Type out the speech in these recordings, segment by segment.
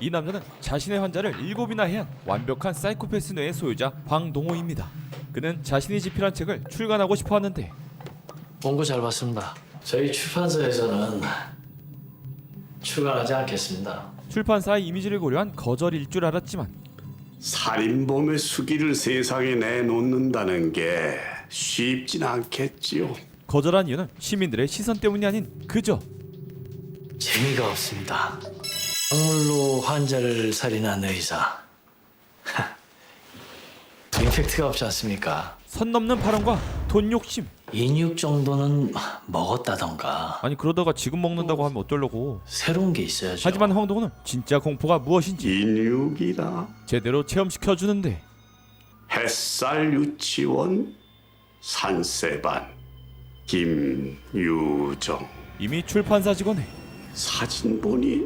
이 남자는 자신의 환자를 7이나 해한 완벽한 사이코패스 뇌의 소유자 황동호입니다. 그는 자신이 집필한 책을 출간하고 싶어 하는데 원고 잘 봤습니다. 저희 출판사에서는 출간하지 않겠습니다. 출판사의 이미지를 고려한 거절일 줄 알았지만 살인범의 수기를 세상에 내놓는다는 게 쉽진 않겠지요. 거절한 이유는 시민들의 시선 때문이 아닌 그저 재미가 없습니다. 약물로 환자를 살인한 의사. 임팩트가 없지 않습니까? 선 넘는 발언과 돈 욕심. 인육 정도는 먹었다던가 아니 그러다가 지금 먹는다고 하면 어쩌려고. 새로운 게 있어야죠. 하지만 황동호는 진짜 공포가 무엇인지 인육이라 제대로 체험시켜주는데 햇살 유치원 산세반 김유정. 이미 출판사 직원에 사진 보니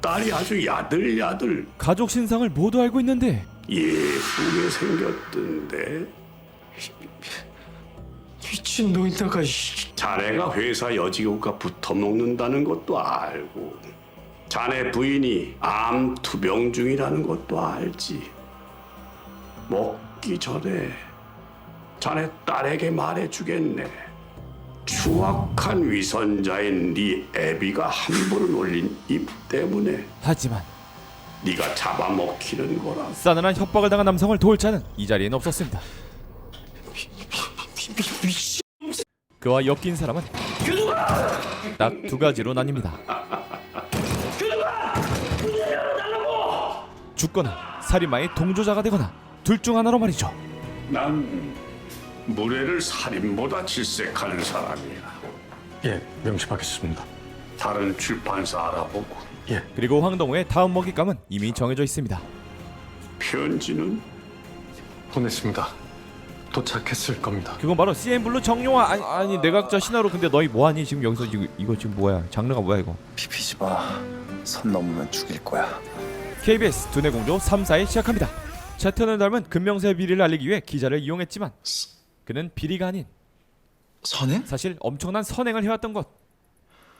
딸이 아주 야들야들 가족 신상을 모두 알고 있는데 예쁘게 생겼던데. 미친 노인네가 자네가 회사 여직원과 붙어먹는다는 것도 알고 자네 부인이 암 투병 중이라는 것도 알지. 먹기 전에 자네 딸에게 말해주겠네. 추악한 위선자인 네 애비가 함부로 놀린 입 때문에 하지만 네가 잡아먹히는 거라. 싸늘한 협박을 당한 남성을 도울 자는 이 자리에는 없었습니다. 그와 엮인 사람은 딱 2가지로 나뉩니다. 죽거나 살인마의 동조자가 되거나 둘 중 하나로 말이죠. 난 무례를 살인보다 질색하는 사람이야. 예, 명심하겠습니다. 다른 출판사 알아보고. 예, 그리고 황동호의 다음 먹잇감은 이미 정해져 있습니다. 편지는 보냈습니다. 도착했을 겁니다. 그건 바로 CN블루 정용화 아니 내각자 신하로. 근데 너희 뭐하니 지금 여기서 이거 지금 뭐야? 장르가 뭐야 이거? 비비지 마. 선 넘으면 죽일 거야. KBS 두뇌 공조 3사에 시작합니다. 차태현을 닮은 금명세의 비리를 알리기 위해 기자를 이용했지만 그는 비리가 아닌 선행? 사실 엄청난 선행을 해왔던 것.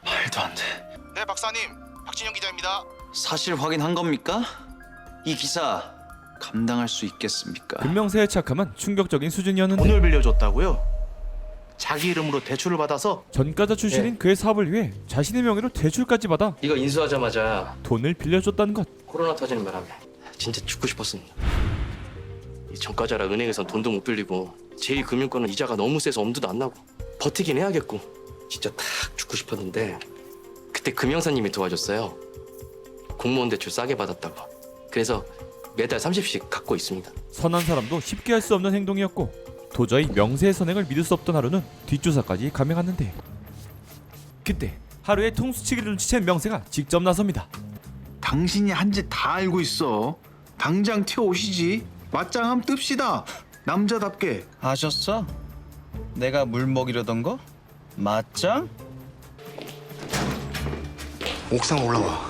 말도 안 돼. 네, 박사님. 박진영 기자입니다. 사실 확인한 겁니까? 이 기사 감당할 수 있겠습니까? 금명세의 착함은 충격적인 수준이었는데 돈을 빌려줬다고요? 자기 이름으로 대출을 받아서 전과자 출신인 그의 사업을 위해 자신의 명의로 대출까지 받아 이거 인수하자마자 돈을 빌려줬다는 것. 코로나 터지는 바람에 진짜 죽고 싶었습니다. 이 전과자라 은행에선 돈도 못 빌리고 제2금융권은 이자가 너무 세서 엄두도 안 나고 버티긴 해야겠고 진짜 탁 죽고 싶었는데 그때 금영사님이 도와줬어요. 공무원 대출 싸게 받았다고. 그래서 매달 30씩 갚고 있습니다. 선한 사람도 쉽게 할 수 없는 행동이었고 도저히 명세의 선행을 믿을 수 없던 하루는 뒷조사까지 감행하는데 그때 하루의 통수치기를 눈치챈 명세가 직접 나섭니다. 당신이 한 짓 다 알고 있어. 당장 튀어오시지. 맞짱 한번 뜹시다. 남자답게. 아셨어? 내가 물 먹이려던 거? 맞짱? 옥상 올라와.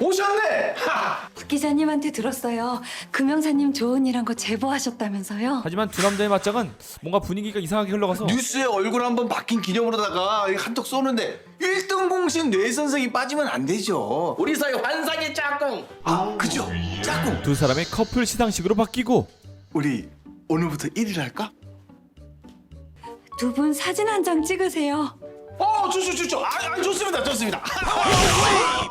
오셨네! 박 기자님한테 들었어요. 금영사님 좋은 일 한 거 제보하셨다면서요? 하지만 두 남자의 맞짱은 뭔가 분위기가 이상하게 흘러가서 뉴스에 얼굴 한번 바뀐 기념으로다가 한턱 쏘는데 1등 공신 뇌 선생이 빠지면 안 되죠. 우리 사이 환상의 짝꿍! 아, 그죠? 짝꿍. 두 사람의 커플 시상식으로 바뀌고 우리 오늘부터 1일 할까? 두 분 사진 한 장 찍으세요. 좋죠. 좋습니다.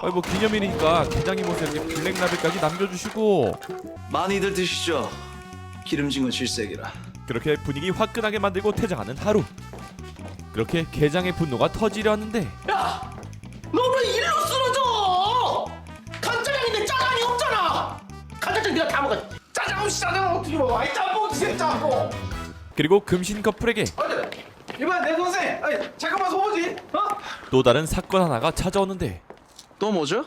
뭐 기념일이니까 게장이 모습 이렇게 블랙라벨까지 남겨주시고 많이들 드시죠. 기름진 건 질색이라. 그렇게 분위기 화끈하게 만들고 퇴장하는 하루. 그렇게 게장의 분노가 터지려 하는데 너는 일로 쓰러져! 간짜장인데 짜장이 없잖아! 간짜장 네가 다 먹어. 짜장 없이 짜장은 어떻게 먹어? 아이 짬뽕 드세요, 짬뽕! 그리고 금신 커플에게 이봐 내 선생. 잠깐만 소보지. 또 다른 사건 하나가 찾아오는데 또 뭐죠?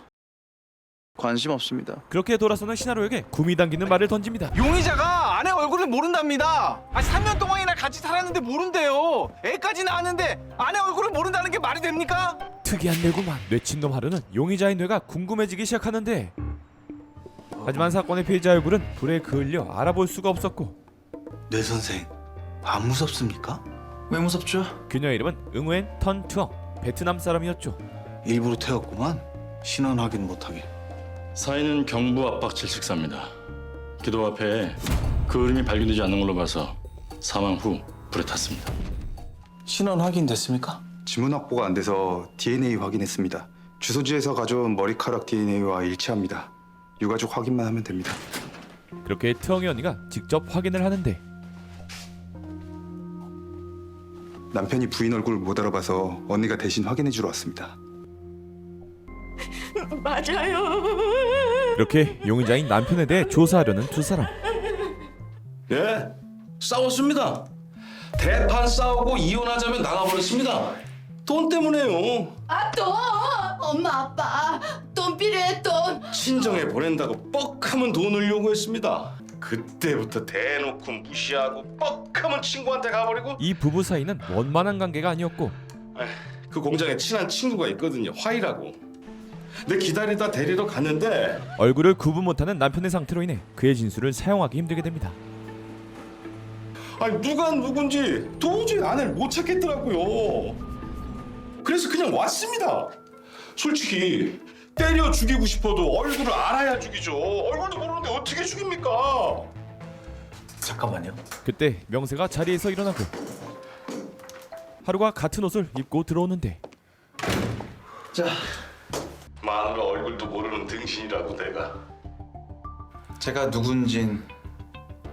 관심 없습니다. 그렇게 돌아서는 신하로에게 구미 당기는 말을 던집니다. 용의자가 아내 얼굴을 모른답니다. 3년 동안이나 같이 살았는데 모른대요. 애까지 낳았는데 아내 얼굴을 모른다는 게 말이 됩니까? 특이한 뇌구만. 뇌친놈 하루는 용의자의 뇌가 궁금해지기 시작하는데 하지만 사건의 피해자 얼굴은 불에 그을려 알아볼 수가 없었고 뇌 선생 안 무섭습니까? 왜 무섭죠? 그녀의 이름은 응웬 턴 투엉. 베트남 사람이었죠. 일부러 태웠구만. 신원 확인 못하게. 사인은 경부 압박 질식사입니다. 기도 앞에 그 그림이 발견되지 않는 걸로 봐서 사망 후 불에 탔습니다. 신원 확인 됐습니까? 지문 확보가 안 돼서 DNA 확인했습니다. 주소지에서 가져온 머리카락 DNA와 일치합니다. 유가족 확인만 하면 됩니다. 그렇게 트엉이 언니가 직접 확인을 하는데 남편이 부인 얼굴을 못 알아봐서 언니가 대신 확인해주러 왔습니다. 이렇게 용의자인 남편에 대해 조사하려는 두 사람. 예, 싸웠습니다. 대판 싸우고 이혼하자면 나가버렸습니다. 돈 때문에요. 아, 돈! 엄마, 아빠, 돈 필요해, 돈! 친정에 보낸다고 뻑하면 돈을 요구했습니다. 그때부터 대놓고 무시하고 뻑하면 친구한테 가버리고. 이 부부 사이는 원만한 관계가 아니었고 그 공장에 친한 친구가 있거든요. 화이라고. 내 기다리다 데리러 갔는데 얼굴을 구분 못하는 남편의 상태로 인해 그의 진술을 사용하기 힘들게 됩니다. 아니 누가 누군지 도저히 아내를 못 찾겠더라고요. 그래서 그냥 왔습니다. 솔직히 때려 죽이고 싶어도 얼굴을 알아야 죽이죠. 얼굴도 모르는데 어떻게 죽입니까? 잠깐만요. 그때 명세가 자리에서 일어나고 하루가 같은 옷을 입고 들어오는데 마누라 얼굴도 모르는 등신이라고 내가. 제가 누군진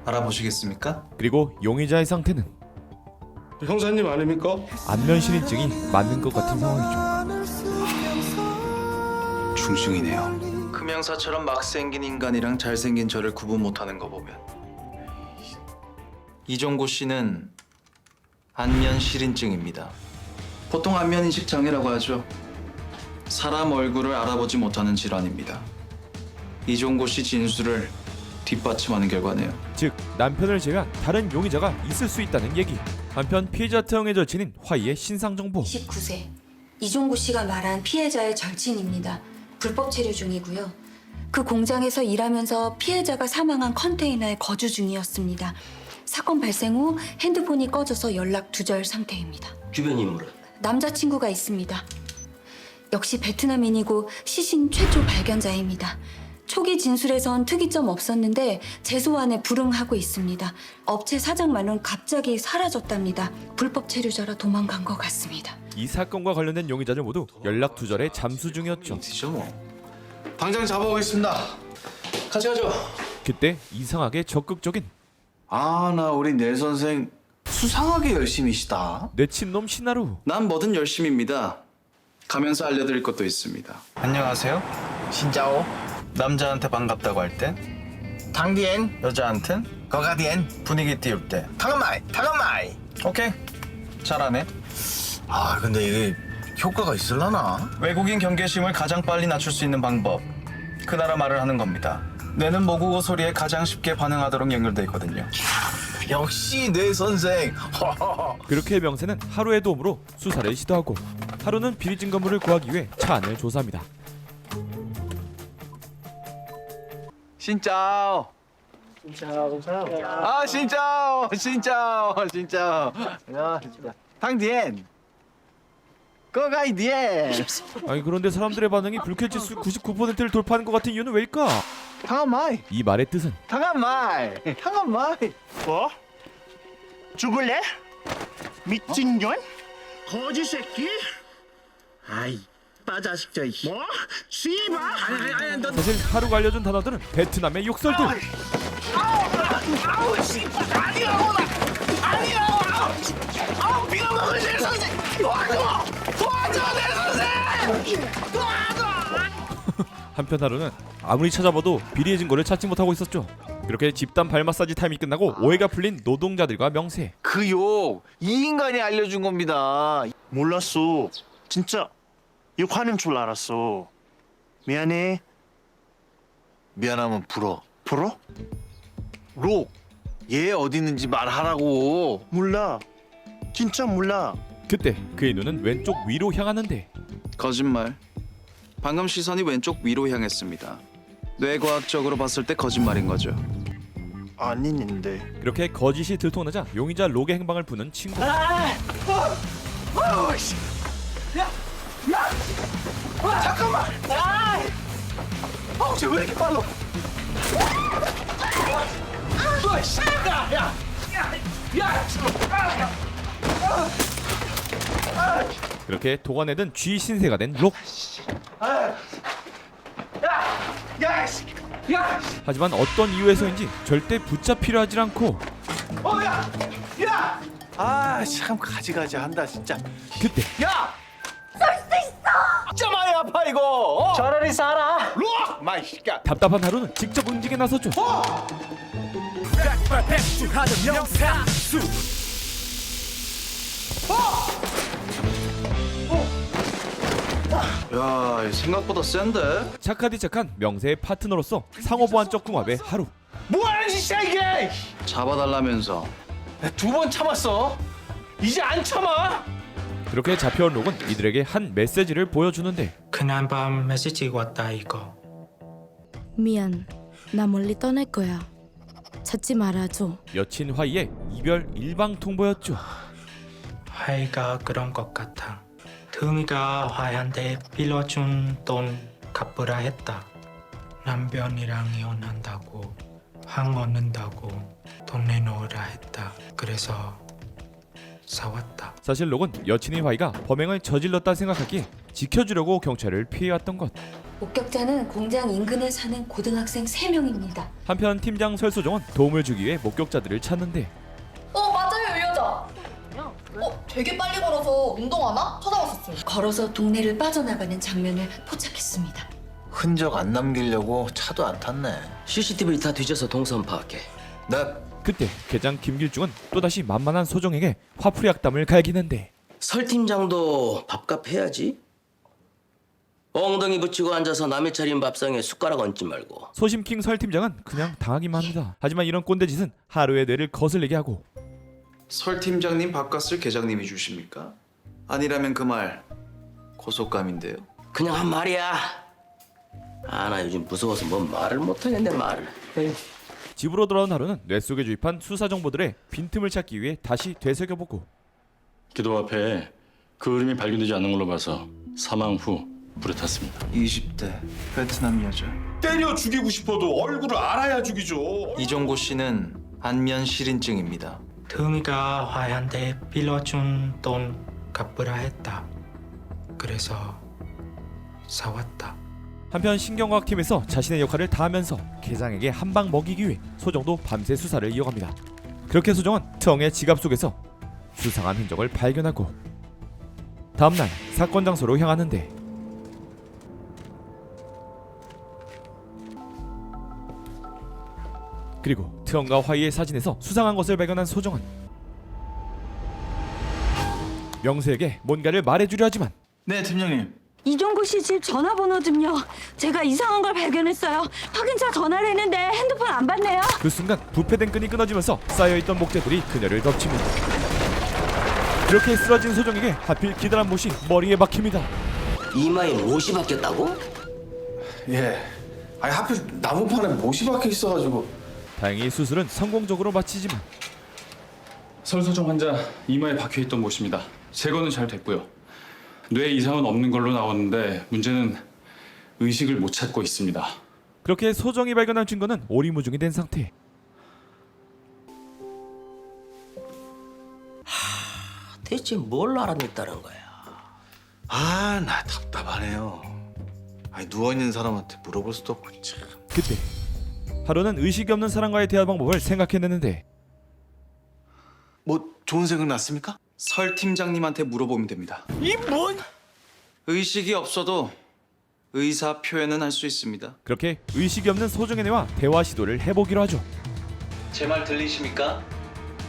알아보시겠습니까? 그리고 용의자의 상태는 형사님 아닙니까? 안면신인증이 맞는 것 같은 상황이죠. 중증이네요. 금형사처럼 막 생긴 인간이랑 잘생긴 저를 구분 못하는 거 보면 이종고 씨는 안면실인증입니다. 보통 안면인식 장애라고 하죠. 사람 얼굴을 알아보지 못하는 질환입니다. 이종고 씨 진술을 뒷받침하는 결과네요. 즉 남편을 제외한 다른 용의자가 있을 수 있다는 얘기. 한편 피해자 특형의 절친인 화이의 신상 정보. 29세 이종구 씨가 말한 피해자의 절친입니다. 불법 체류 중이고요. 그 공장에서 일하면서 피해자가 사망한 컨테이너에 거주 중이었습니다. 사건 발생 후 핸드폰이 꺼져서 연락 두절 상태입니다. 주변 인물은? 남자친구가 있습니다. 역시 베트남인이고 시신 최초 발견자입니다. 초기 진술에선 특이점 없었는데 재소안에 불응하고 있습니다. 업체 사장만은 갑자기 사라졌답니다. 불법 체류자라 도망간 것 같습니다. 이 사건과 관련된 용의자들 모두 연락 두절에 잠수 중이었죠. 되죠 뭐. 당장 잡아오겠습니다. 같이 가죠. 그때 이상하게 적극적인 아, 나 우리 내 선생 수상하게 열심히시다. 내 친놈 신하루. 난 뭐든 열심입니다. 가면서 알려드릴 것도 있습니다. 안녕하세요. 신짜오. 남자한테 반갑다고 할 땐, 당디엔 여자한텐, 거가디엔 분위기 띄울 때 타가마이. 오케이, 잘하네. 아, 근데 이게 효과가 있을라나? 외국인 경계심을 가장 빨리 낮출 수 있는 방법, 그 나라 말을 하는 겁니다. 뇌는 모국어 소리에 가장 쉽게 반응하도록 연결돼 있거든요. 역시 뇌 선생. 그렇게 명세는 하루의 도움으로 수사를 시도하고 하루는 비리 증거물을 구하기 위해 차 안을 조사합니다. 신짜오. 아, 신짜오. 야, 진짜. 당디엔. 거가이디엔. 아니 그런데 사람들의 반응이 불쾌지수 99%를 돌파하는 것 같은 이유는 왜일까? 타가마이. 이 말의 뜻은 타가마이. 뭐? 죽을래? 미친 년? 거지 새끼? 아이 빠자식 저 뭐? 씨발? 아니 너 사실 하루가 알려준 단어들은 베트남의 욕설들. 아우 씨발 아니라고 아우 비가 먹을 내 선생 도와줘 내 선생 도와줘. 한편 하루는 아무리 찾아봐도 비리의 증거를 찾지 못하고 있었죠. 그렇게 집단 발 마사지 타임이 끝나고 오해가 풀린 노동자들과 명세. 그 욕 이 인간이 알려준 겁니다. 몰랐어 진짜 욕하는 줄 알았어. 미안해. 미안하면 불어. 불어? 록. 얘 어디 있는지 말하라고. 몰라 진짜 몰라. 그때 그의 눈은 왼쪽 위로 향하는데 거짓말. 방금 시선이 왼쪽 위로 향했습니다. 뇌과학적으로 봤을 때 거짓말인 거죠. 아니는데. 그렇게 거짓이 들통나자 용의자 록의 행방을 푸는 친구. 잠깐만. 쟤왜 이렇게 빨라? 그렇게 도관에 쥐 신세가 된 록. 하지만 어떤 이유에서인지 절대 붙잡히려 하질 않고 참 가지가지 한다 진짜. 그때 진짜 많이 아파 이거. 차라리 살아. 마이 새끼야. 답답한 하루는 직접 움직여 나섰죠. 야, 생각보다 센데? 착하디 착한 명세의 파트너로서 상호보완적 궁합의 하루. 뭐하는 짓이야 이게? 잡아달라면서. 2번 참았어. 이제 안 참아. 그렇게 잡혀온 록은 이들에게 한 메시지를 보여주는데 그날 밤 메시지가 왔다 이거. 미안. 나 멀리 떠날 거야. 찾지 말아줘. 여친 화이의 이별 일방통보였죠. 화이가 그런 것 같아. 등이가 화이한테 빌려준 돈 갚으라 했다. 남편이랑 이혼한다고 항 얻는다고 돈 내놓으라 했다. 그래서 싸웠다. 사실 록은 여친인 화이가 범행을 저질렀다 생각하기에 지켜주려고 경찰을 피해왔던 것. 목격자는 공장 인근에 사는 고등학생 3명입니다. 한편 팀장 설소정은 도움을 주기 위해 목격자들을 찾는데 맞아요, 이 여자. 되게 빨리 걸어서 운동하나? 찾아왔었어요. 걸어서 동네를 빠져나가는 장면을 포착했습니다. 흔적 안 남기려고 차도 안 탔네. CCTV 다 뒤져서 동선 파악해. 네. 그때 계장 김길중은 또다시 만만한 소정에게 화풀이 악담을 갈기는데 설 팀장도 밥값 해야지. 엉덩이 붙이고 앉아서 남의 차린 밥상에 숟가락 얹지 말고. 소심킹 설 팀장은 그냥 당하기만 합니다. 하지만 이런 꼰대짓은 하루의 뇌를 거슬리게 하고 설 팀장님 밥값을 계장님이 주십니까? 아니라면 그 말 고속감인데요. 그냥 한 말이야. 나 요즘 무서워서 뭔 말을 못하겠네 말을. 집으로 돌아온 하루는 뇌 속에 주입한 수사 정보들의 빈틈을 찾기 위해 다시 되새겨보고 기도 앞에 그 그림이 발견되지 않는 걸로 봐서 사망 후 불에 탔습니다. 20대 베트남 여자. 때려 죽이고 싶어도 얼굴을 알아야 죽이죠. 이종고 씨는 안면 실인증입니다. 등이가 화이한테 빌려준 돈 갚으라 했다. 그래서 싸웠다. 한편 신경과학팀에서 자신의 역할을 다하면서 계장에게 한 방 먹이기 위해 소정도 밤새 수사를 이어갑니다. 그렇게 소정은 트엉의 지갑 속에서 수상한 흔적을 발견하고 다음날 사건 장소로 향하는데 그리고 트엉과 화이의 사진에서 수상한 것을 발견한 소정은 명세에게 뭔가를 말해주려 하지만 네, 팀장님. 이종구 씨 집 전화번호 좀요. 제가 이상한 걸 발견했어요. 확인차 전화를 했는데 핸드폰 안 받네요. 그 순간 부패된 끈이 끊어지면서 쌓여있던 목재들이 그녀를 덮칩니다. 그렇게 쓰러진 소정에게 하필 기다란 못이 머리에 박힙니다. 이마에 못이 박혔다고? 예. 아니 하필 나무판에 못이 박혀 있어가지고. 다행히 수술은 성공적으로 마치지만 설소정 환자 이마에 박혀있던 못입니다. 제거는 잘 됐고요. 뇌 이상은 없는 걸로 나왔는데 문제는 의식을 못 찾고 있습니다. 그렇게 소정이 발견한 증거는 오리무중이 된 상태. 대체 뭘 알아냈다는 거야? 나 답답하네요. 누워있는 사람한테 물어볼 수도 없고 참. 그때 하루는 의식이 없는 사람과의 대화 방법을 생각해냈는데 뭐 좋은 생각 났습니까? 설 팀장님한테 물어보면 됩니다. 이 뭔? 의식이 없어도 의사 표현은 할 수 있습니다. 그렇게 의식이 없는 소정의 뇌와 대화 시도를 해보기로 하죠. 제 말 들리십니까?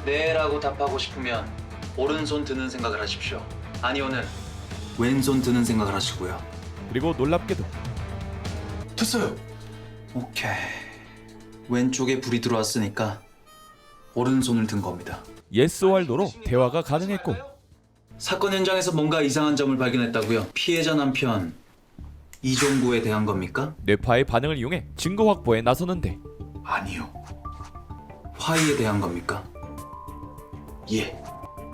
네라고 답하고 싶으면 오른손 드는 생각을 하십시오. 아니오는 왼손 드는 생각을 하시고요. 그리고 놀랍게도 됐어요. 오케이. 왼쪽에 불이 들어왔으니까 오른손을 든 겁니다. yes or no로 대화가 가능했고 사건 현장에서 뭔가 이상한 점을 발견했다고요? 피해자 남편 이종구에 대한 겁니까? 뇌파의 반응을 이용해 증거 확보에 나서는데 아니요. 화이에 대한 겁니까? 예.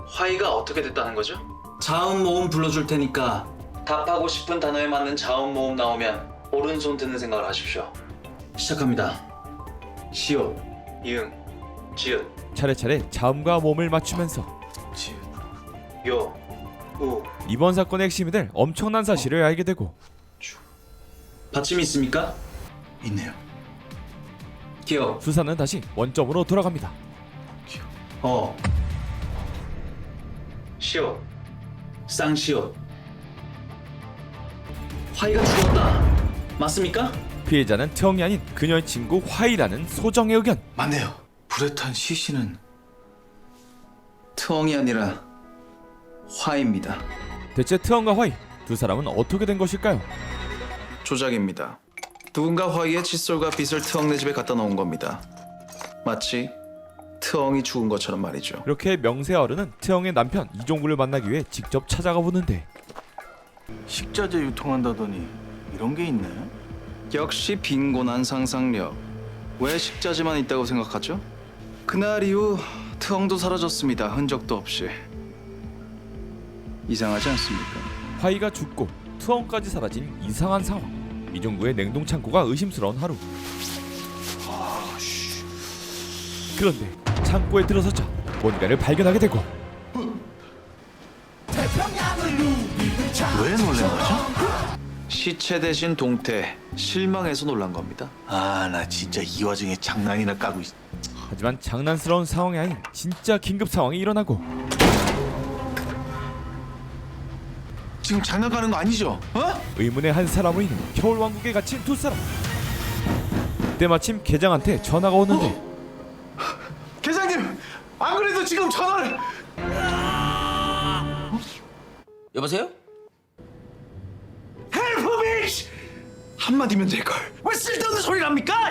화이가 어떻게 됐다는 거죠? 자음 모음 불러줄 테니까 답하고 싶은 단어에 맞는 자음 모음 나오면 오른손 드는 생각을 하십시오. 시작합니다. 시옷, 이응, 지읒, 차례차례 자음과 몸을 맞추면서 요, 우. 이번 사건의 핵심이 될 엄청난 사실을 알게 되고 받침이 있습니까? 있네요. 기억, 수사는 다시 원점으로 돌아갑니다. 시옷, 쌍시옷. 화이가 죽었다. 맞습니까? 피해자는 트엉이 아닌 그녀의 친구 화이라는 소정의 의견. 맞네요. 불에 탄 시신은 트엉이 아니라 화입니다. 대체 트엉과 화이 두 사람은 어떻게 된 것일까요? 조작입니다. 누군가 화이의 칫솔과 빗을 트엉네 집에 갖다 놓은 겁니다. 마치 트엉이 죽은 것처럼 말이죠. 이렇게 명세 어른은 트엉의 남편 이종구를 만나기 위해 직접 찾아가 보는데 식자재 유통한다더니 이런 게 있네. 역시 빈곤한 상상력. 왜 식자재만 있다고 생각하죠? 그날 이후 트엉도 사라졌습니다. 흔적도 없이. 이상하지 않습니까? 화이가 죽고 트엉까지 사라진 이상한 상황. 이종구의 냉동 창고가 의심스러운 하루. 그런데 창고에 들어서자 뭔가를 발견하게 되고 왜 놀란 거죠? 시체 대신 동태. 실망해서 놀란 겁니다. 아, 나 진짜 이 와중에 장난이나 까고 있... 하지만 장난스러운 상황이 아닌 진짜 긴급 상황이 일어나고 지금 장난가는 거 아니죠? 어? 의문의 한 사람으로 인해 겨울왕국에 갇힌 두 사람. 때마침 계장한테 전화가 오는데 계장님! 안 그래도 지금 전화를... 여보세요? 헬프미! 한마디면 될걸. 왜 쓸데없는 소리를 합니까?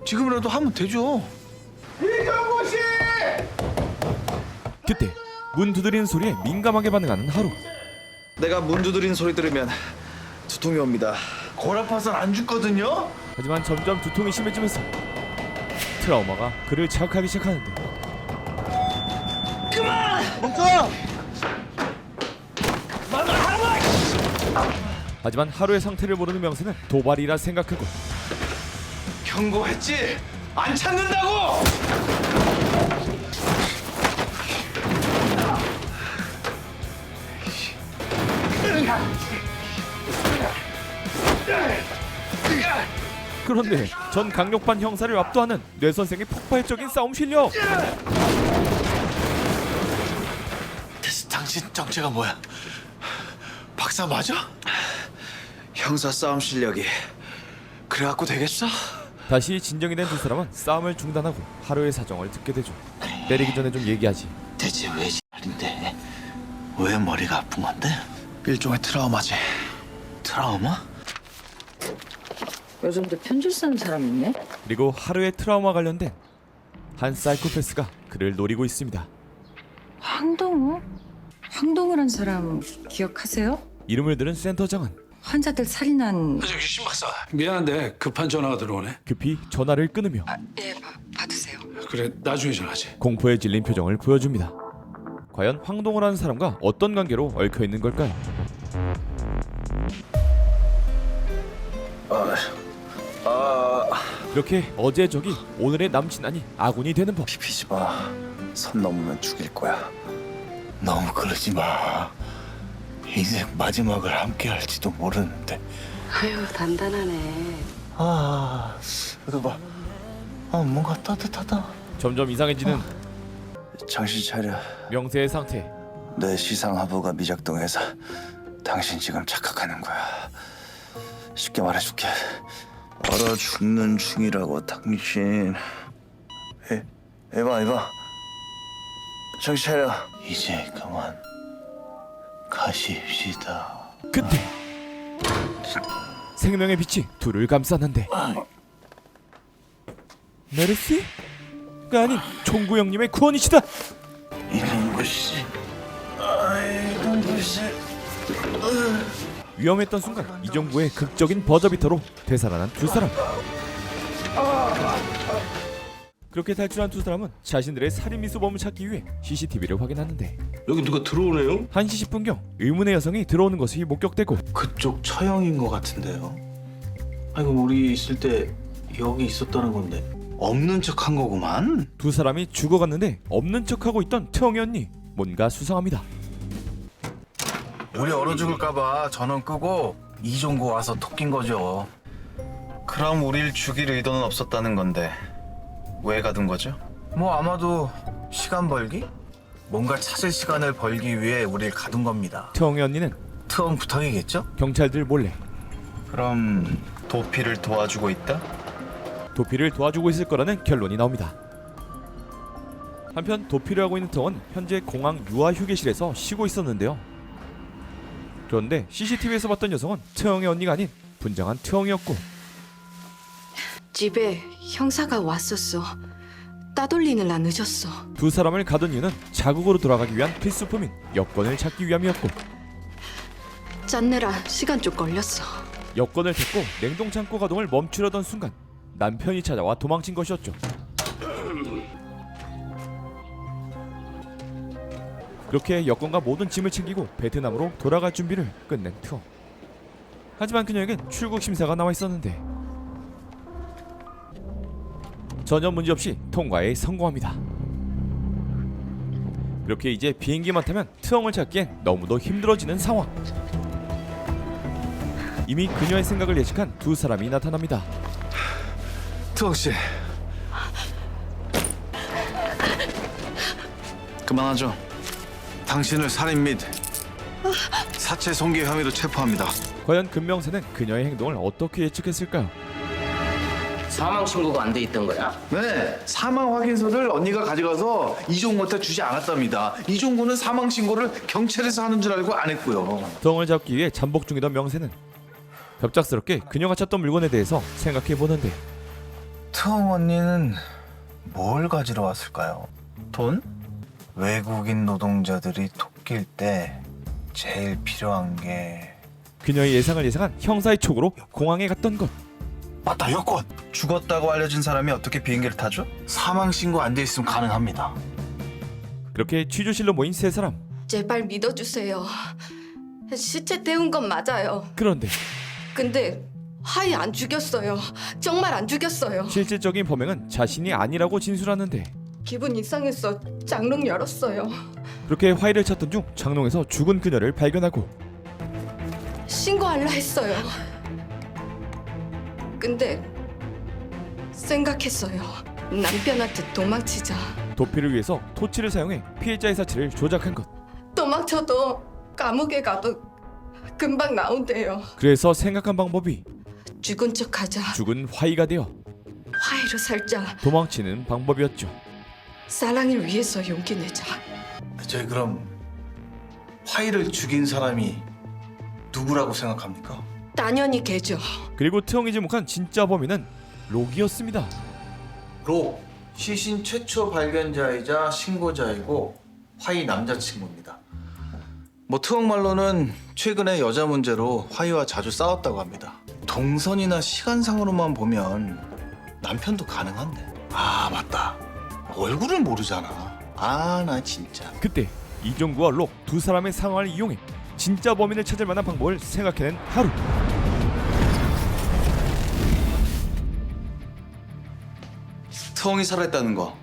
지금이라도 하면 되죠. 이정구 씨! 그때 문 두드리는 소리에 민감하게 반응하는 하루. 내가 문 두드리는 소리 들으면 두통이 옵니다. 골 아파선 안 죽거든요? 하지만 점점 두통이 심해지면서 트라우마가 그를 자극하기 시작하는데 하지만 하루의 상태를 모르는 명세는 도발이라 생각하고 경고했지? 안 찾는다고! 그런데 전 강력반 형사를 압도하는 뇌 선생의 폭발적인 싸움 실력. 당신 정체가 뭐야? 박사 맞아? 형사 싸움 실력이 그래갖고 되겠어? 다시 진정이 된 두 사람은 싸움을 중단하고 하루의 사정을 듣게 되죠. 때리기 전에 좀 얘기하지. 대체 왜 X인데? 왜 머리가 아픈 건데? 일종의 트라우마지. 트라우마? 요즘도 편지 쓰는 사람 있네? 그리고 하루의 트라우마 관련된 한 사이코패스가 그를 노리고 있습니다. 황동우? 황동우란 사람 기억하세요? 이름을 들은 센터장은 환자들 살인한... 저기 신 박사. 미안한데 급한 전화가 들어오네. 급히 전화를 끊으며 네, 받으세요. 그래 나중에 전화하지. 공포에 질린 표정을 보여줍니다. 과연 황동호라는 사람과 어떤 관계로 얽혀있는 걸까요? 이렇게 어제의 적이 오늘의 남친 아니 아군이 되는 법. 비비지 마. 선 넘으면 죽일 거야. 너무 그러지 마. 인생 마지막을 함께 할지도 모르는데. 아유, 단단하네. 아, 이거 봐. 아, 뭔가 따뜻하다. 점점 이상해지는 정신 차려. 명세의 상태. 내 시상하부가 미작동해서 당신 지금 착각하는 거야. 쉽게 말해줄게. 얼어 죽는 중이라고 당신. 에바. 정신 차려. 이제 그만 가십시다. 그때 생명의 빛이 둘을 감쌌는데 메르시가 아닌 총구 형님의 구원이시다. 이놈 것이. 위험했던 순간 이종구의 극적인 버저비터로 되살아난 두 사람. 그렇게 탈출한 두 사람은 자신들의 살인 미수범을 찾기 위해 CCTV를 확인하는데 여기 누가 들어오네요? 1시 10분경 의문의 여성이 들어오는 것이 목격되고 그쪽 처형인 것 같은데요. 아이고 우리 있을 때 여기 있었다는 건데 없는 척한 거구만. 두 사람이 죽어갔는데 없는 척하고 있던 트엉이 언니 뭔가 수상합니다. 우리 얼어 죽을까봐 전원 끄고 이종구 와서 톡 낀 거죠. 그럼 우릴 죽일 의도는 없었다는 건데 왜 가둔 거죠? 뭐 아마도 시간 벌기? 뭔가 찾을 시간을 벌기 위해 우릴 가둔 겁니다. 트엉이 언니는 트엉 부탁이겠죠? 경찰들 몰래 그럼 도피를 도와주고 있다? 도피를 도와주고 있을 거라는 결론이 나옵니다. 한편 도피를 하고 있는 트엉은 현재 공항 유아 휴게실에서 쉬고 있었는데요. 그런데 CCTV에서 봤던 여성은 트엉의 언니가 아닌 분장한 트엉이었고 집에 형사가 왔었어. 따돌리느라 늦었어. 두 사람을 가둔 이유는 자국으로 돌아가기 위한 필수품인 여권을 찾기 위함이었고 짰느라 시간 좀 걸렸어. 여권을 찾고 냉동창고 가동을 멈추려던 순간 남편이 찾아와 도망친 것이었죠. 그렇게 여권과 모든 짐을 챙기고 베트남으로 돌아갈 준비를 끝낸 트엉. 하지만 그녀에겐 출국 심사가 나와 있었는데 전혀 문제없이 통과에 성공합니다. 그렇게 이제 비행기만 타면 트엉을 찾기엔 너무도 힘들어지는 상황. 이미 그녀의 생각을 예측한 두 사람이 나타납니다. 트엉 씨. 그만하죠. 당신을 살인 및 사체 손괴 혐의로 체포합니다. 과연 금명세는 그녀의 행동을 어떻게 예측했을까요? 사망 신고가 안 돼 있던 거야? 네, 사망 확인서를 언니가 가져가서 이종구한테 주지 않았답니다. 이종구는 사망 신고를 경찰에서 하는 줄 알고 안 했고요. 트엉을 잡기 위해 잠복 중이던 명세는 갑작스럽게 그녀가 찾던 물건에 대해서 생각해보는데 트엉 언니는 뭘 가지러 왔을까요? 돈? 외국인 노동자들이 토끼일 때 제일 필요한 게 그녀의 예상을 예상한 형사의 촉으로 공항에 갔던 것. 맞다, 여권! 죽었다고 알려진 사람이 어떻게 비행기를 타죠? 사망 신고 안 돼 있으면 가능합니다. 그렇게 취조실로 모인 세 사람. 제발 믿어주세요. 시체 태운 건 맞아요. 그런데 근데 화이 안 죽였어요. 정말 안 죽였어요. 실질적인 범행은 자신이 아니라고 진술하는데 기분 이상해서 장롱 열었어요. 그렇게 화이를 찾던 중 장롱에서 죽은 그녀를 발견하고 신고하려 했어요. 근데 생각했어요. 남편한테 도망치자. 도피를 위해서 토치를 사용해 피해자의 사체를 조작한 것. 도망쳐도 감옥에 가도 금방 나온대요. 그래서 생각한 방법이 죽은 척하자. 죽은 화이가 되어 화해로 살자. 도망치는 방법이었죠. 사랑을 위해서 용기 내자. 저희 그럼 화이를 죽인 사람이 누구라고 생각합니까? 당연히 걔죠. 그리고 트엉이 지목한 진짜 범인은 록이었습니다. 록, 시신 최초 발견자이자 신고자이고 화이 남자친구입니다. 뭐 트엉 말로는 최근에 여자 문제로 화이와 자주 싸웠다고 합니다. 동선이나 시간상으로만 보면 남편도 가능한데. 아 맞다, 얼굴을 모르잖아. 아 나 진짜. 그때 이종구와 록 두 사람의 상황을 이용해 진짜 범인을 찾을 만한 방법을 생각해낸 하루. 트엉이 살아있다는 거,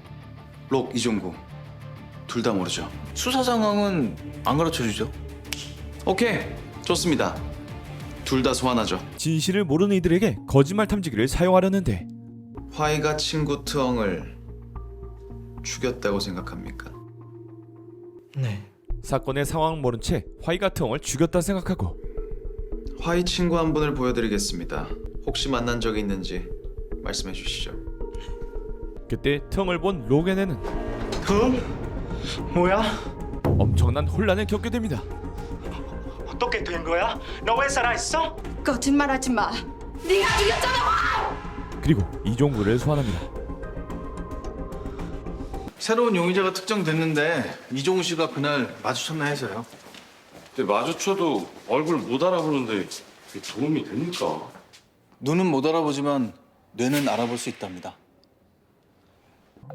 록, 이종구 둘 다 모르죠. 수사 상황은 안 가르쳐주죠. 오케이, 좋습니다. 둘 다 소환하죠. 진실을 모르는 이들에게 거짓말 탐지기를 사용하려는데 화이가 친구 트엉을 죽였다고 생각합니까? 네. 사건의 상황을 모른 채 화이가 트엉을 죽였다 생각하고 화이 친구 한 분을 보여드리겠습니다. 혹시 만난 적이 있는지 말씀해 주시죠. 그때 트엉을 본 록에네는 뭐야? 엄청난 혼란을 겪게 됩니다. 어떻게 된 거야? 너 왜 살아있어? 거짓말하지 마. 네가 죽였잖아. 그리고 이종구를 소환합니다. 새로운 용의자가 특정됐는데 이종우 씨가 그날 마주쳤나 해서요. 근데 마주쳐도 얼굴 못 알아보는데 그게 도움이 됩니까? 눈은 못 알아보지만 뇌는 알아볼 수 있답니다.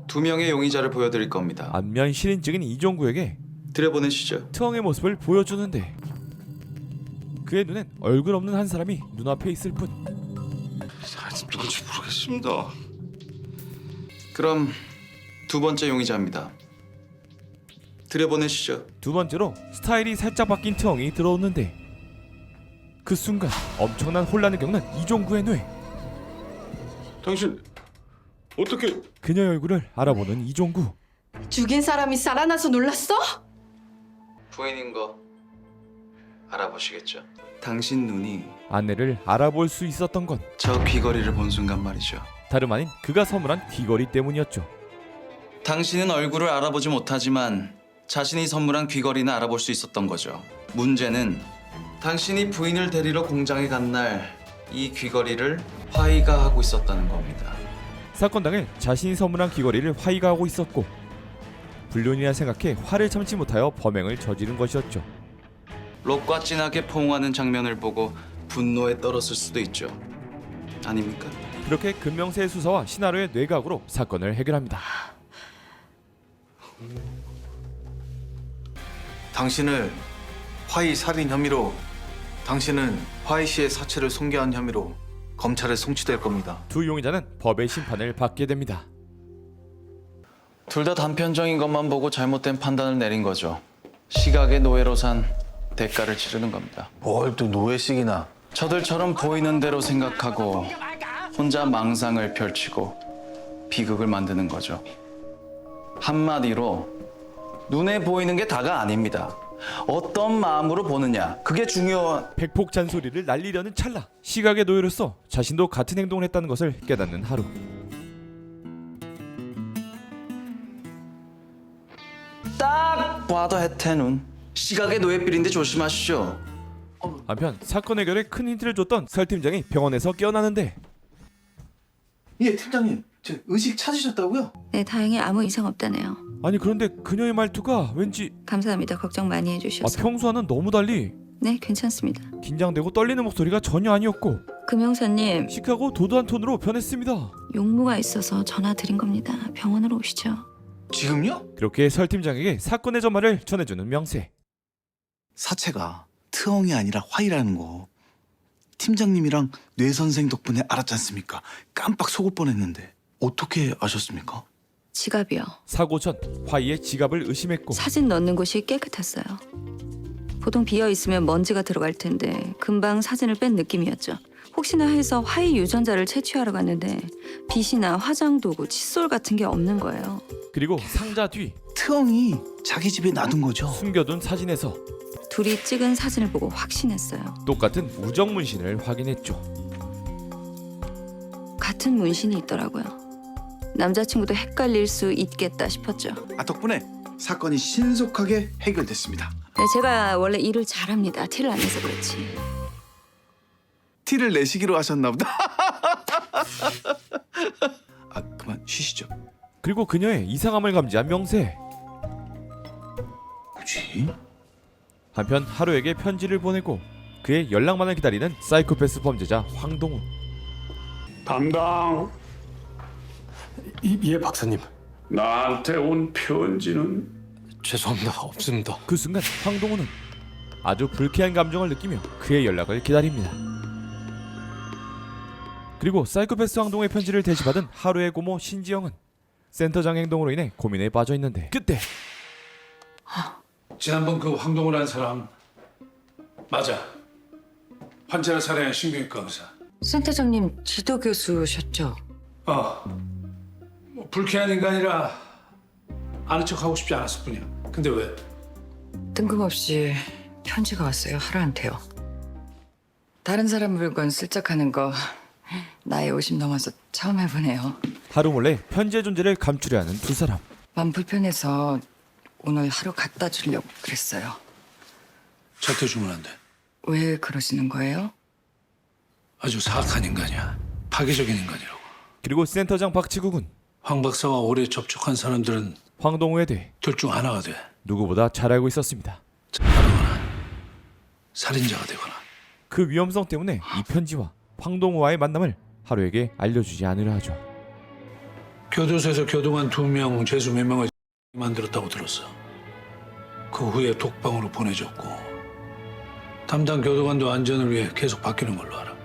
두 명의 용의자를 보여드릴 겁니다. 안면 실인증인 이종구에게 들여보내시죠. 트엉의 모습을 보여주는데 그의 눈엔 얼굴 없는 한 사람이 눈앞에 있을 뿐. 누군지 모르겠습니다. 그럼 두 번째 용의자입니다. 들여보내시죠. 두 번째로 스타일이 살짝 바뀐 트엉이 들어오는데 그 순간 엄청난 혼란을 겪는 이종구의 뇌. 당신 어떻게? 그녀의 얼굴을 알아보는 이종구. 죽인 사람이 살아나서 놀랐어? 부인인 거 알아보시겠죠? 당신 눈이 아내를 알아볼 수 있었던 건 저 귀걸이를 본 순간 말이죠. 다름 아닌 그가 선물한 귀걸이 때문이었죠. 당신은 얼굴을 알아보지 못하지만 자신이 선물한 귀걸이는 알아볼 수 있었던 거죠. 문제는 당신이 부인을 데리러 공장에 간 날 이 귀걸이를 화이가 하고 있었다는 겁니다. 사건 당일 자신이 선물한 귀걸이를 화이가 하고 있었고 불륜이라 생각해 화를 참지 못하여 범행을 저지른 것이었죠. 록과 진하게 포옹하는 장면을 보고 분노에 떨었을 수도 있죠. 아닙니까? 그렇게 금명세의 수사와 신하로의 뇌각으로 사건을 해결합니다. 당신을 화이 살인 혐의로, 당신은 화이 씨의 사체를 손괴한 혐의로 검찰에 송치될 겁니다. 두 용의자는 법의 심판을 받게 됩니다. 둘 다 단편적인 것만 보고 잘못된 판단을 내린 거죠. 시각의 노예로 산 대가를 치르는 겁니다. 뭘 또 노예식이나. 저들처럼 보이는 대로 생각하고 혼자 망상을 펼치고 비극을 만드는 거죠. 한마디로 눈에 보이는 게 다가 아닙니다. 어떤 마음으로 보느냐, 그게 중요한. 백폭 잔소리를 날리려는 찰나 시각의 노예로서 자신도 같은 행동을 했다는 것을 깨닫는 하루. 딱 봐도 혜태는 시각의 노예삘인데 조심하시죠. 한편 사건 해결에 큰 힌트를 줬던 설 팀장이 병원에서 깨어나는데 예, 팀장님. 저 의식 찾으셨다고요? 네, 다행히 아무 이상 없다네요. 아니 그런데 그녀의 말투가 왠지 감사합니다. 걱정 많이 해주셔서. 평소와는 너무 달리 네, 괜찮습니다. 긴장되고 떨리는 목소리가 전혀 아니었고 금용사님, 시크하고 도도한 톤으로 변했습니다. 용무가 있어서 전화 드린 겁니다. 병원으로 오시죠. 지금요? 그렇게 설 팀장에게 사건의 전말을 전해주는 명세. 사체가 트엉이 아니라 화이라는 거 팀장님이랑 뇌 선생 덕분에 알았지 않습니까? 깜빡 속을 뻔했는데 어떻게 아셨습니까? 지갑이요. 사고 전 화이의 지갑을 의심했고 사진 넣는 곳이 깨끗했어요. 보통 비어 있으면 먼지가 들어갈 텐데 금방 사진을 뺀 느낌이었죠. 혹시나 해서 화이 유전자를 채취하러 갔는데 빗이나 화장 도구, 칫솔 같은 게 없는 거예요. 그리고 상자 뒤 트엉이 자기 집에 놔둔 거죠? 숨겨둔 사진에서 둘이 찍은 사진을 보고 확신했어요. 똑같은 우정 문신을 확인했죠. 같은 문신이 있더라고요. 남자친구도 헷갈릴 수 있겠다 싶었죠. 덕분에 사건이 신속하게 해결됐습니다. 네, 제가 원래 일을 잘합니다. 티를 안 내서 그렇지. 티를 내시기로 하셨나 보다. 그만 쉬시죠. 그리고 그녀의 이상함을 감지한 명세. 뭐지? 한편 하루에게 편지를 보내고 그의 연락만을 기다리는 사이코패스 범죄자 황동훈. 담당. 예, 박사님. 나한테 온 편지는? 죄송합니다. 없습니다. 그 순간 황동훈은 아주 불쾌한 감정을 느끼며 그의 연락을 기다립니다. 그리고 사이코패스 황동훈의 편지를 대신받은 하루의 고모 신지영은 센터장 행동으로 인해 고민에 빠져 있는데 그때 지난번 그 황동우라는 사람 맞아. 환자를 살해한 신경외과 의사. 센터장님 지도 교수셨죠? 뭐 불쾌한 인간이라 아는 척하고 싶지 않았을 뿐이야. 근데 왜? 뜬금없이 편지가 왔어요. 하루한테요. 다른 사람 물건 슬쩍하는 거 나이 50 넘어서 처음 해보네요. 하루 몰래 편지의 존재를 감추려 하는 두 사람. 마음 불편해서 오늘 하루 갖다 주려고 그랬어요. 절대 주면 안 돼. 왜 그러시는 거예요? 아주 사악한 인간이야. 파괴적인 인간이라고. 그리고 센터장 박치국은 황 박사와 오래 접촉한 사람들은 황동우에 대해 둘 중 하나가 돼. 누구보다 잘 알고 있었습니다. 살인자가 되거나. 그 위험성 때문에 이 편지와 황동우와의 만남을 하루에게 알려주지 않으려 하죠. 교도소에서 교도관 2명, 죄수 몇 명을 만들었다고 들었어. 그 후에 독방으로 보내줬고 담당 교도관도 안전을 위해 계속 바뀌는 걸로 알아.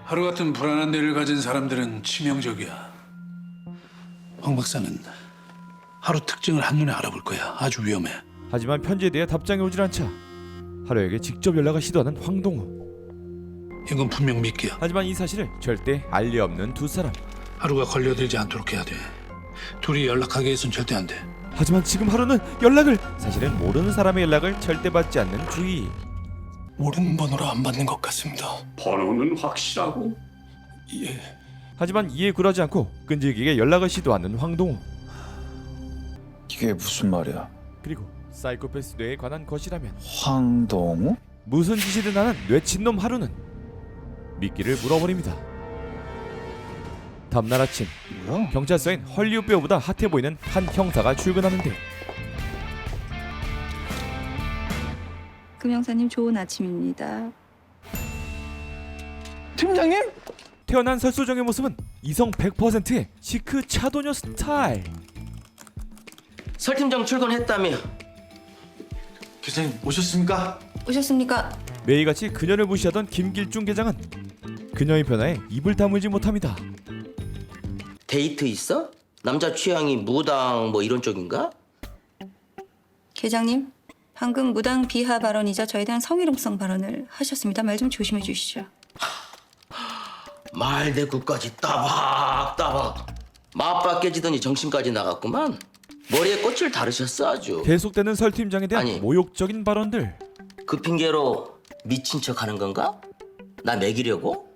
하루 같은 불안한 뇌를 가진 사람들은 치명적이야. 황 박사는 하루 특징을 한눈에 알아볼 거야. 아주 위험해. 하지만 편지에 대해 답장이 오질 않자 하루에게 직접 연락을 시도하는 황동우. 이건 분명 미끼야. 하지만 이 사실을 절대 알 리 없는 두 사람. 하루가 걸려들지 않도록 해야 돼. 둘이 연락하게 해선 절대 안 돼. 하지만 지금 하루는 연락을, 사실은 모르는 사람의 연락을 절대 받지 않는 주희. 모르는 번호로 안 받는 것 같습니다. 번호는 확실하고? 예. 하지만 이에 굴하지 않고 끈질기게 연락을 시도하는 황동우. 이게 무슨 말이야? 그리고 사이코패스 뇌에 관한 것이라면 황동우? 무슨 짓이든 하는 뇌친놈 하루는 미끼를 물어버립니다. 다음날 아침 경찰서엔 헐리우드 배우보다 핫해 보이는 한 형사가 출근하는데 금형사님 좋은 아침입니다. 팀장님? 태어난 설소정의 모습은 이성 100%의 시크 차도녀 스타일. 설 팀장 출근했다며. 계장님 오셨습니까? 오셨습니까? 매일같이 그녀를 무시하던 김길중 계장은 그녀의 변화에 입을 다물지 못합니다. 데이트 있어? 남자 취향이 무당 뭐 이런 쪽인가? 계장님, 방금 무당 비하 발언이자 저에 대한 성희롱성 발언을 하셨습니다. 말 좀 조심해 주시죠. 말대꾸까지 따박따박. 맞박 깨지더니 정신까지 나갔구만. 머리에 꽃을 다르셨어 아주. 계속되는 설 팀장에 대한 아니. 모욕적인 발언들. 그 핑계로 미친 척 하는 건가? 나 먹이려고?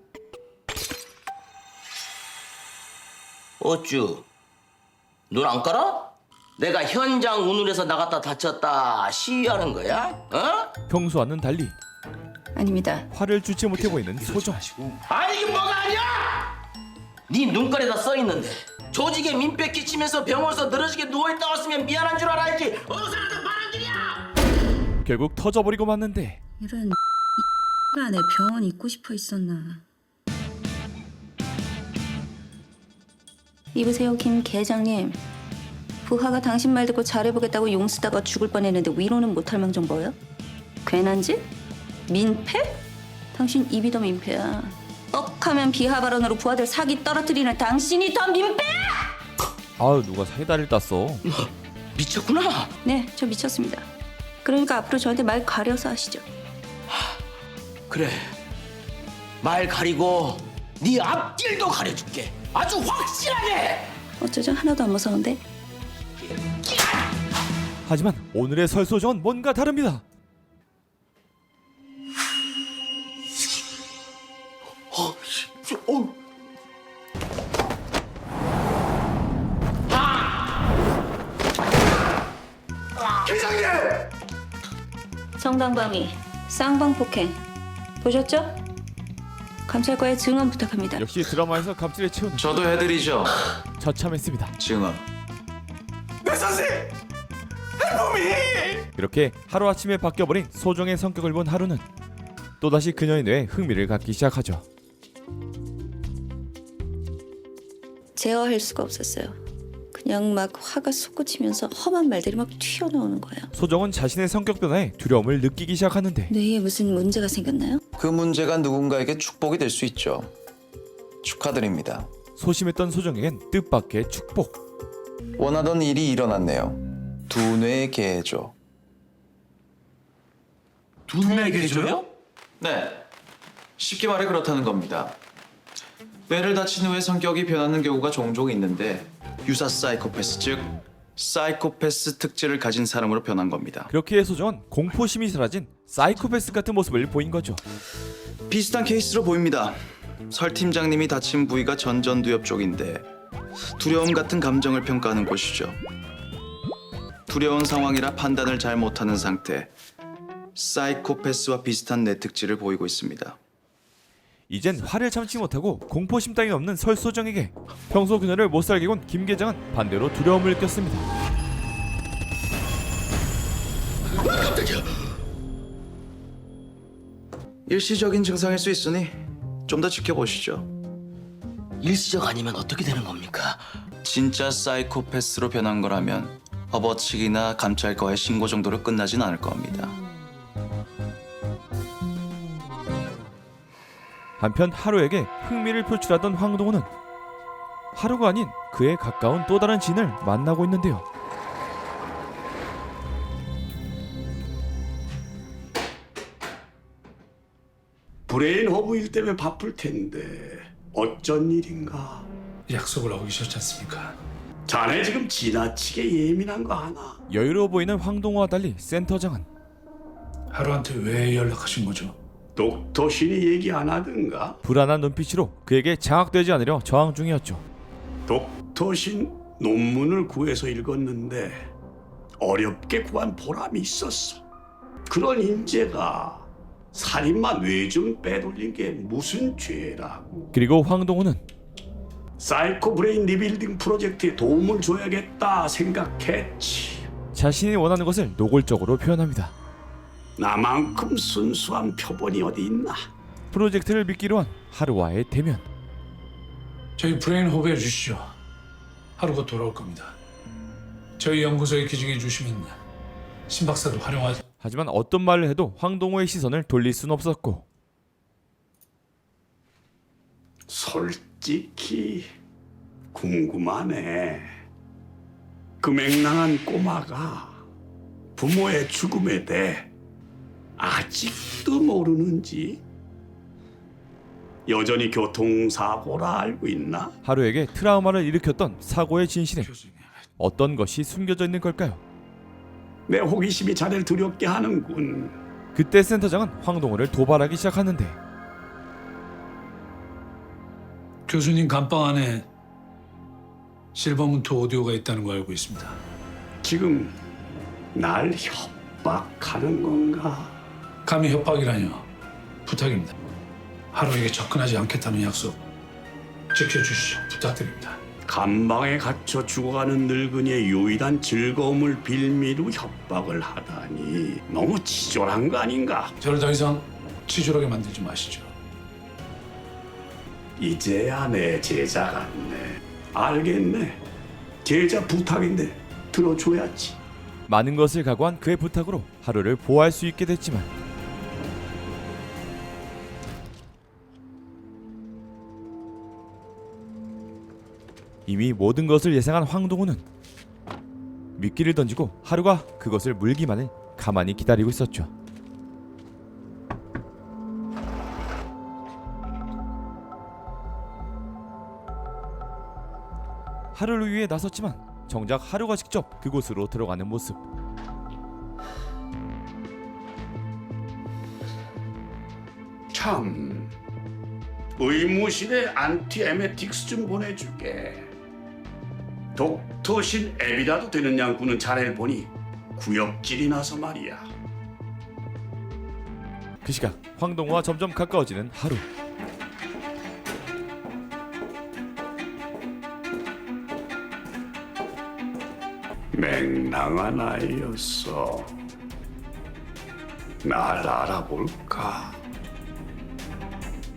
어쭈? 눈 안 깔아? 내가 현장 운운해서 나갔다 다쳤다 시위하는 거야? 어? 평소와는 달리 아닙니다. 화를 주체 못해 보이는 소정. 아니 이게 뭐가 아니야? 네 눈깔에다 써있는데 조직에 민폐 끼치면서 병원에서 늘어지게 누워있다 왔으면 미안한 줄 알아야지. 어디서 나도 바람들이야. 결국 터져버리고 말는데 이런 안에 병원 있고 싶어 있었나. 이보세요, 김 계장님. 부하가 당신 말 듣고 잘해보겠다고 용 쓰다가 죽을 뻔했는데 위로는 못할 망정 뭐요? 괜한 짓? 민폐? 당신 입이 더 민폐야. 떡하면 비하 발언으로 부하들 사기 떨어뜨리는 당신이 더 민폐야! 아유 누가 사이다를 땄어. 미쳤구나. 네, 저 미쳤습니다. 그러니까 앞으로 저한테 말 가려서 하시죠. 그래. 말 가리고 네 앞길도 가려줄게. 아주 확실하게. 어쩌죠? 하나도 안 무서운데? 하지만 오늘의 설소정은 뭔가 다릅니다. 계장님! 성당방위, 쌍방폭행 보셨죠? 감찰과의 증언 부탁합니다. 역시 드라마에서 감칠에 채우는 저도 해드리죠. 처참했습니다. 증언. 내 선생! 해범이! 이렇게 하루아침에 바뀌어버린 소정의 성격을 본 하루는 또다시 그녀의 뇌에 흥미를 갖기 시작하죠. 제어할 수가 없었어요. 그냥 막 화가 솟구치면서 험한 말들이 막 튀어나오는 거예요. 소정은 자신의 성격 변화에 두려움을 느끼기 시작하는데 뇌에 무슨 문제가 생겼나요? 그 문제가 누군가에게 축복이 될 수 있죠. 축하드립니다. 소심했던 소정에겐 뜻밖의 축복. 원하던 일이 일어났네요. 두뇌 개조. 두뇌 개조요? 네. 쉽게 말해 그렇다는 겁니다. 뇌를 다친 후에 성격이 변하는 경우가 종종 있는데 유사 사이코패스 즉 사이코패스 특질을 가진 사람으로 변한 겁니다. 그렇게 소정은 공포심이 사라진 사이코패스 같은 모습을 보인 거죠. 비슷한 케이스로 보입니다. 설 팀장님이 다친 부위가 전전두엽 쪽인데 두려움 같은 감정을 평가하는 곳이죠. 두려운 상황이라 판단을 잘 못하는 상태. 사이코패스와 비슷한 뇌 특질을 보이고 있습니다. 이젠 화를 참지 못하고 공포심 따윈 없는 설소정에게 평소 그녀를 못살게 군 김 계장은 반대로 두려움을 느꼈습니다. 깜짝이야. 일시적인 증상일 수 있으니 좀 더 지켜보시죠. 일시적 아니면 어떻게 되는 겁니까? 진짜 사이코패스로 변한 거라면 업어치기나 감찰과의 신고 정도로 끝나진 않을 겁니다. 한편 하루에게 흥미를 표출하던 황동우는 하루가 아닌 그에 가까운 또 다른 지인을 만나고 있는데요. 브레인 허브 일 때문에 바쁠 텐데 어쩐 일인가? 약속을 어기셨지 않습니까? 자네 지금 지나치게 예민한 거 아나? 여유로워 보이는 황동우와 달리 센터장은 하루한테 왜 연락하신 거죠? 독토 신이 얘기 안 하던가? 불안한 눈빛으로 그에게 장악되지 않으려 저항 중이었죠. 독토 신 논문을 구해서 읽었는데 어렵게 구한 보람이 있었어. 그런 인재가 살인마 뇌 좀 빼돌린 게 무슨 죄라고. 그리고 황동우는 사이코 브레인 리빌딩 프로젝트에 도움을 줘야겠다 생각했지. 자신이 원하는 것을 노골적으로 표현합니다. 나만큼 순수한 표본이 어디 있나? 프로젝트를 믿기로 한 하루와의 대면. 저희 브레인 호흡해 주시죠. 하루가 돌아올 겁니다. 저희 연구소에 기증해 주시면 신 박사도 활용하죠. 하지만 어떤 말을 해도 황동우의 시선을 돌릴 순 없었고 솔직히 궁금하네. 그 맹랑한 꼬마가 부모의 죽음에 대해 아직도 모르는지, 여전히 교통사고라 알고 있나? 하루에게 트라우마를 일으켰던 사고의 진실에 어떤 것이 숨겨져 있는 걸까요? 내 호기심이 자네를 두렵게 하는군. 그때 센터장은 황동우를 도발하기 시작하는데 교수님 감방 안에 실버문트 오디오가 있다는 거 알고 있습니다. 지금 날 협박하는 건가? 감히 협박이라뇨. 부탁입니다. 하루에게 접근하지 않겠다는 약속 지켜주시죠. 부탁드립니다. 감방에 갇혀 죽어가는 늙은이의 유일한 즐거움을 빌미로 협박을 하다니 너무 치졸한 거 아닌가? 저를 더 이상 치졸하게 만들지 마시죠. 이제야 내 제자 같네. 알겠네. 제자 부탁인데 들어줘야지. 많은 것을 각오한 그의 부탁으로 하루를 보호할 수 있게 됐지만 이미 모든 것을 예상한 황동우는 미끼를 던지고 하루가 그것을 물기만을 가만히 기다리고 있었죠. 하루를 위해 나섰지만 정작 하루가 직접 그곳으로 들어가는 모습. 참, 의무실에 안티에메틱스 좀 보내주게. 독토신 앱이라도 되는 양구는 자네를 보니 구역질이 나서 말이야. 그 시각 황동우와 점점 가까워지는 하루. 맹랑한 아이였어. 날 알아볼까?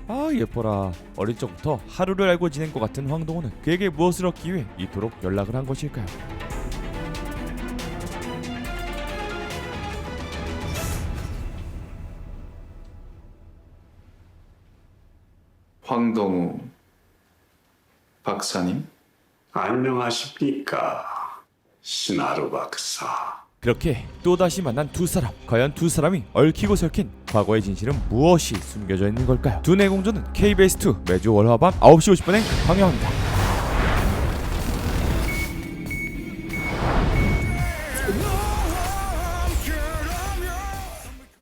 아 예뻐라. 어릴 적부터 하루를 알고 지낸 것 같은 황동우는 그에게 무엇을 얻기 위해 이토록 연락을 한 것일까요? 황동우 박사님? 안녕하십니까, 신하루 박사. 그렇게 또다시 만난 두 사람. 과연 두 사람이 얽히고 설킨 과거의 진실은 무엇이 숨겨져 있는 걸까요? 두뇌 공조는 KBS2 매주 월화 밤 9시 50분에 방영합니다.